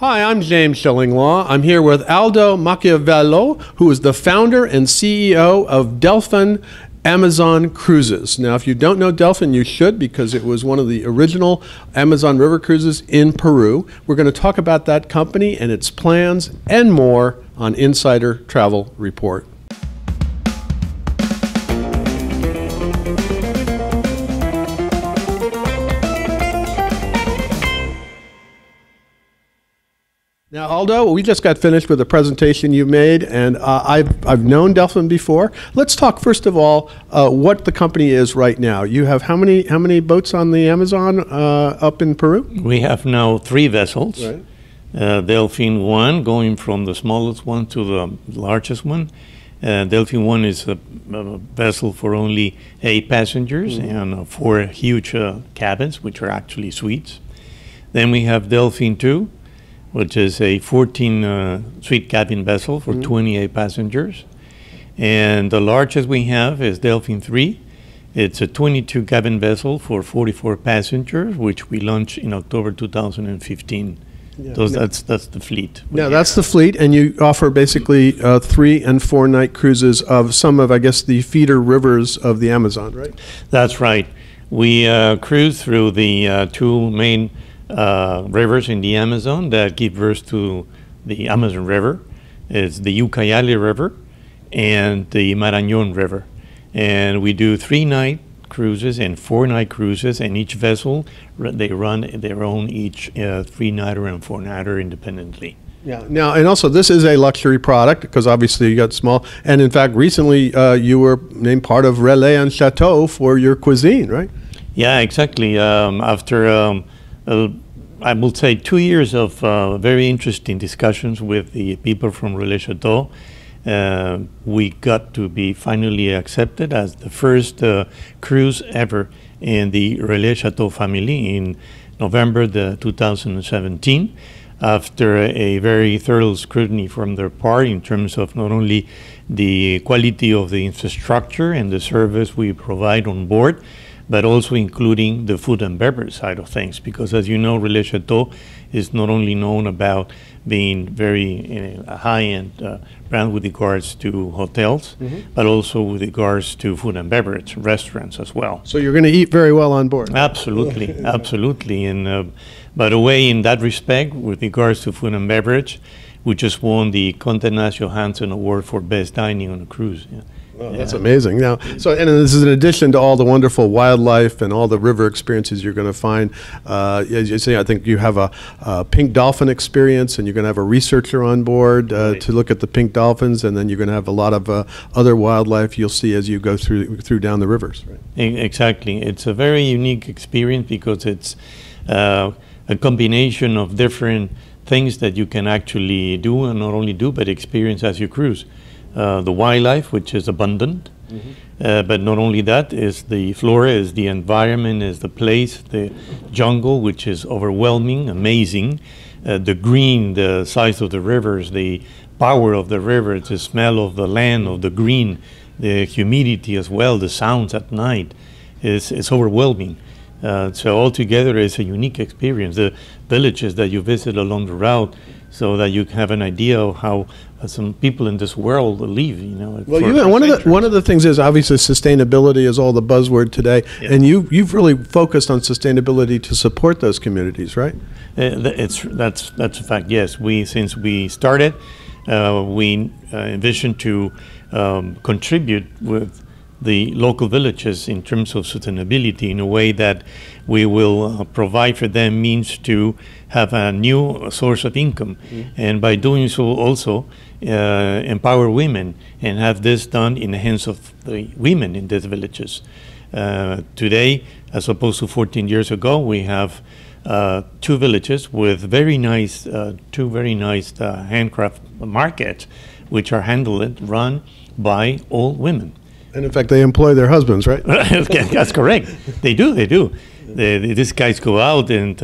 Hi, I'm James Schillinglaw. I'm here with Aldo Machiavello, who is the founder and CEO of Delfin Amazon Cruises. Now, if you don't know Delfin, you should, because it was one of the original Amazon River cruises in Peru. We're going to talk about that company and its plans and more on Insider Travel Report. Now, Aldo, we just got finished with the presentation you made, and I've known Delfin before. Let's talk first of all what the company is right now. You have how many boats on the Amazon up in Peru? We have now 3 vessels. Right. Delfin 1, going from the smallest one to the largest one. Delfin 1 is a vessel for only 8 passengers and 4 huge cabins, which are actually suites. Then we have Delfin 2, which is a 14 suite cabin vessel for 28 passengers. And the largest we have is Delfin 3. It's a 22 cabin vessel for 44 passengers, which we launched in October 2015. Yeah. So that's the fleet. Now, that's the fleet, and you offer basically 3 and 4 night cruises of some of, I guess, the feeder rivers of the Amazon, right? That's right. We cruise through the 2 main rivers in the Amazon that give birth to the Amazon River. It's the Ucayali River and the Marañón River. And we do 3-night cruises and 4-night cruises, and each vessel, they run their own each 3-nighter and 4-nighter independently. Yeah. Now, and also this is a luxury product because obviously you got small, and in fact recently you were named part of Relais and Chateau for your cuisine, right? Yeah, exactly. After I will say 2 years of very interesting discussions with the people from Relais Chateau, we got to be finally accepted as the first cruise ever in the Relais Chateau family in November 2017, after a very thorough scrutiny from their part in terms of not only the quality of the infrastructure and the service we provide on board, but also including the food and beverage side of things. Because as you know, Relais Chateau is not only known about being very high-end brand with regards to hotels, but also with regards to food and beverage, restaurants as well. So you're going to eat very well on board. Absolutely, absolutely. And by the way, in that respect, with regards to food and beverage, we just won the Conde Nast Johansson Award for Best Dining on a Cruise. Yeah. Oh, that's amazing. Now, so and this is in addition to all the wonderful wildlife and all the river experiences you're going to find. As you say, I think you have a pink dolphin experience, and you're going to have a researcher on board to look at the pink dolphins, and then you're going to have a lot of other wildlife you'll see as you go through down the rivers. Right? Exactly. It's a very unique experience because it's a combination of different things that you can actually do, and not only do, but experience as you cruise. The wildlife, which is abundant, but not only that, is the flora, is the environment, is the place, the jungle, which is overwhelming, amazing, the green, the size of the rivers, the power of the rivers, the smell of the land, of the green, the humidity as well, the sounds at night, is overwhelming. So altogether, it's a unique experience. The villages that you visit along the route, so that you have an idea of how some people in this world live. You know. Well, one of the things is obviously sustainability is all the buzzword today, and you've really focused on sustainability to support those communities, right? That's a fact. Yes, since we started, we envision to contribute with the local villages in terms of sustainability in a way that we will provide for them means to have a new source of income, and by doing so also empower women and have this done in the hands of the women in these villages. Today, as opposed to 14 years ago, we have 2 villages with two very nice handcraft markets, which are run by all women. And in fact, they employ their husbands, right? That's correct. They do. These guys go out and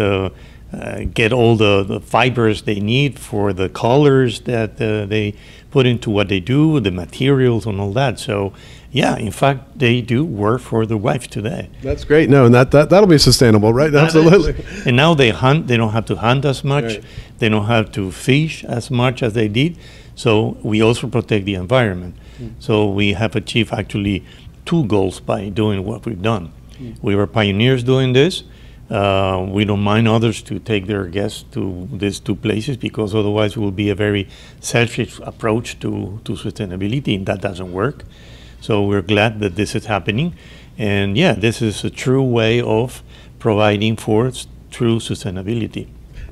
get all the fibers they need for the collars that they put into what they do, the materials and all that. So, yeah, in fact, they do work for their wife today. That's great. No, and that'll be sustainable, right? Absolutely. And now they hunt. They don't have to hunt as much. Right. They don't have to fish as much as they did. So we also protect the environment. So we have achieved actually 2 goals by doing what we've done. We were pioneers doing this. We don't mind others to take their guests to these 2 places, because otherwise it will be a very selfish approach to sustainability, and that doesn't work. So we're glad that this is happening. And yeah, this is a true way of providing for true sustainability.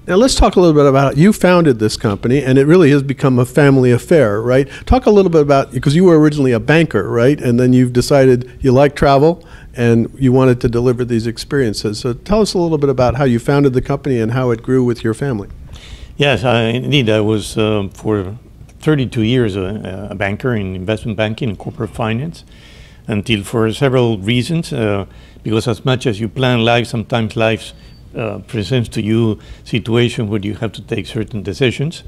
Now let's talk a little bit about, you founded this company and it really has become a family affair, right? Talk a little bit about, because you were originally a banker, right? And then you've decided you like travel and you wanted to deliver these experiences. So tell us a little bit about how you founded the company and how it grew with your family. Yes, indeed. I was for 32 years a banker in investment banking and corporate finance, until for several reasons, because as much as you plan life, sometimes life presents to you situation where you have to take certain decisions.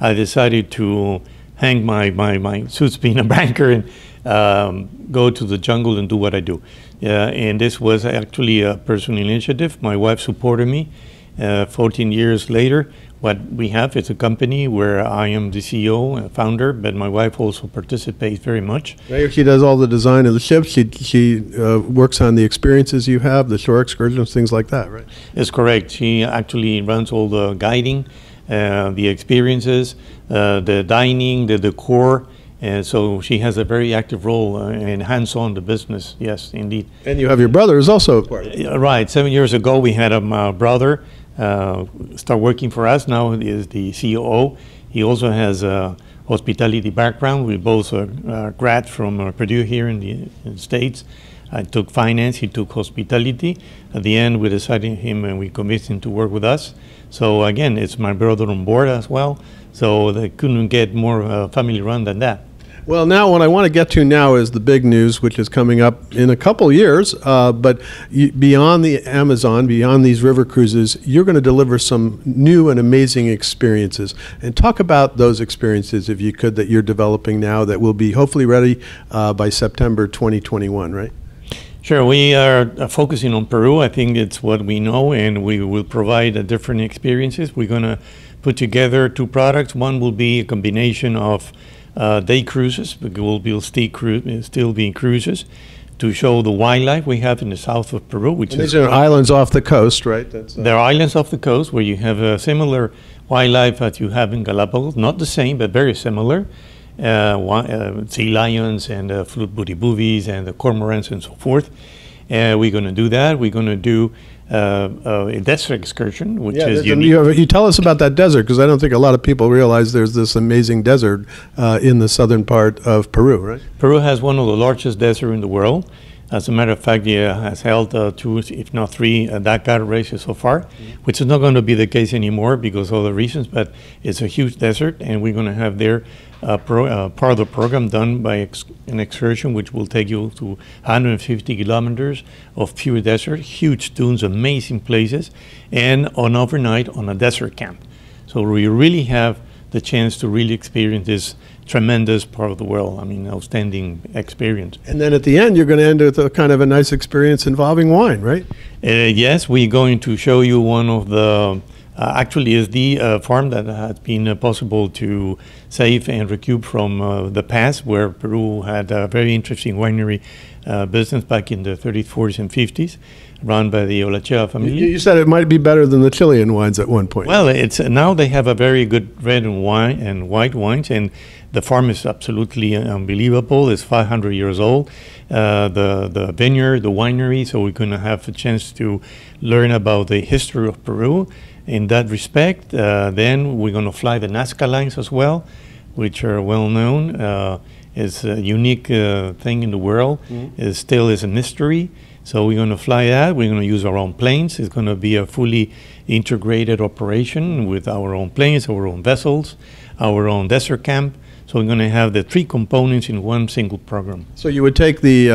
I decided to hang my suits being a banker and go to the jungle and do what I do. And this was actually a personal initiative. My wife supported me. 14 years later, what we have is a company where I am the CEO and founder, but my wife also participates very much. She does all the design of the ships. She works on the experiences you have, the shore excursions, things like that, right? That's correct. She actually runs all the guiding, the experiences, the dining, the decor. And so she has a very active role and hands-on the business. Yes, indeed. And you have your brother who's also a part. Right. 7 years ago, we had a brother start working for us. Now he is the COO. He also has a hospitality background. We both are grad from Purdue here in the States. I took finance, he took hospitality. At the end, we decided him and we convinced him to work with us. So again, it's my brother on board as well. So they couldn't get more family run than that. Well, now what I want to get to now is the big news, which is coming up in a couple years. But beyond the Amazon, beyond these river cruises, you're going to deliver some new and amazing experiences. And talk about those experiences, if you could, that you're developing now that will be hopefully ready by September 2021, right? Sure. We are focusing on Peru. I think it's what we know, and we will provide different experiences. We're going to put together 2 products. One will be a combination of day cruises, because we'll be still being cruises to show the wildlife we have in the south of Peru. Which these are islands off the coast, right? There are islands off the coast where you have a similar wildlife that you have in Galapagos, not the same, but very similar. Sea lions and flute-booty boobies and the cormorants and so forth. We're going to do that. We're going to do a desert excursion, which is unique. You tell us about that desert, because I don't think a lot of people realize there's this amazing desert in the southern part of Peru, right? Peru has one of the largest deserts in the world. As a matter of fact, it has held 2, if not 3, Dakar races so far, which is not going to be the case anymore because of other reasons, but it's a huge desert, and we're going to have there part of the program done by an excursion which will take you to 150 kilometers of pure desert, huge dunes, amazing places, and on overnight on a desert camp. So we really have the chance to really experience this tremendous part of the world. I mean, outstanding experience. And then at the end, you're going to end with a kind of a nice experience involving wine, right? Yes, we're going to show you one of the, actually is the farm that has been possible to save and recoup from the past, where Peru had a very interesting winery business back in the 30s, 40s, and 50s, run by the Olachea family. You said it might be better than the Chilean wines at one point. Well, it's now they have a very good red and white wines, and the farm is absolutely unbelievable. It's 500 years old. The vineyard, the winery, so we're going to have a chance to learn about the history of Peru in that respect. Then we're going to fly the Nazca lines as well, which are well known. It's a unique thing in the world. It still is a mystery. So we're going to fly that. We're going to use our own planes. It's going to be a fully integrated operation with our own planes, our own vessels, our own desert camp. So we're going to have the three components in one single program. So you would take the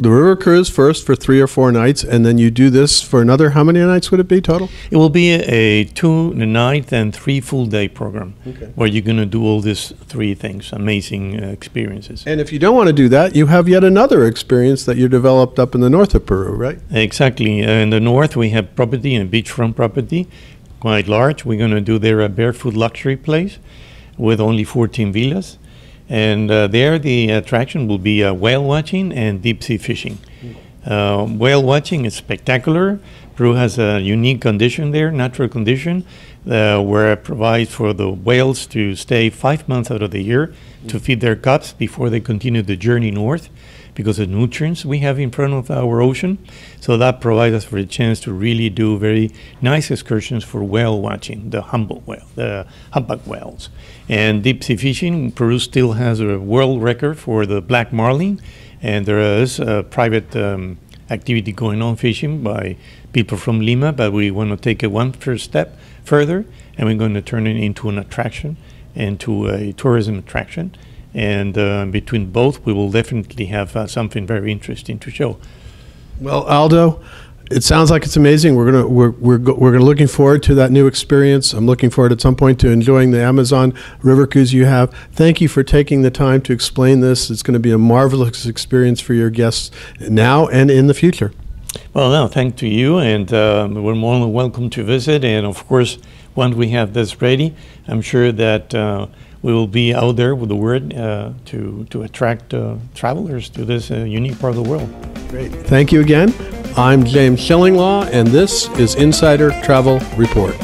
river cruise first for 3 or 4 nights, and then you do this for another, how many nights would it be total? It will be a 2-night and 3 full-day program, Okay. where you're going to do all these 3 things, amazing experiences. And if you don't want to do that, you have yet another experience that you developed up in the north of Peru, right? Exactly. In the north, we have property and beachfront property, quite large. We're going to do there a barefoot luxury place with only 14 villas. And there the attraction will be whale watching and deep sea fishing. Whale watching is spectacular. Peru has a unique condition there, natural condition, where it provides for the whales to stay 5 months out of the year to feed their cubs before they continue the journey north, because of nutrients we have in front of our ocean. So that provides us for a chance to really do very nice excursions for whale watching, the Humboldt whale, the humpback whales. And deep sea fishing, Peru still has a world record for the black marlin, and there is a private activity going on fishing by people from Lima, but we want to take it one first step further, and we're going to turn it into an attraction, into a tourism attraction. And between both, we will definitely have something very interesting to show. Well, Aldo, it sounds like it's amazing. We're looking forward to that new experience. I'm looking forward at some point to enjoying the Amazon River cruise you have. Thank you for taking the time to explain this. It's going to be a marvelous experience for your guests now and in the future. Well, no, thanks to you, and we're more than welcome to visit. And of course, once we have this ready, I'm sure that we will be out there with the word to attract travelers to this unique part of the world. Great. Thank you again. I'm James Shillinglaw, and this is Insider Travel Report.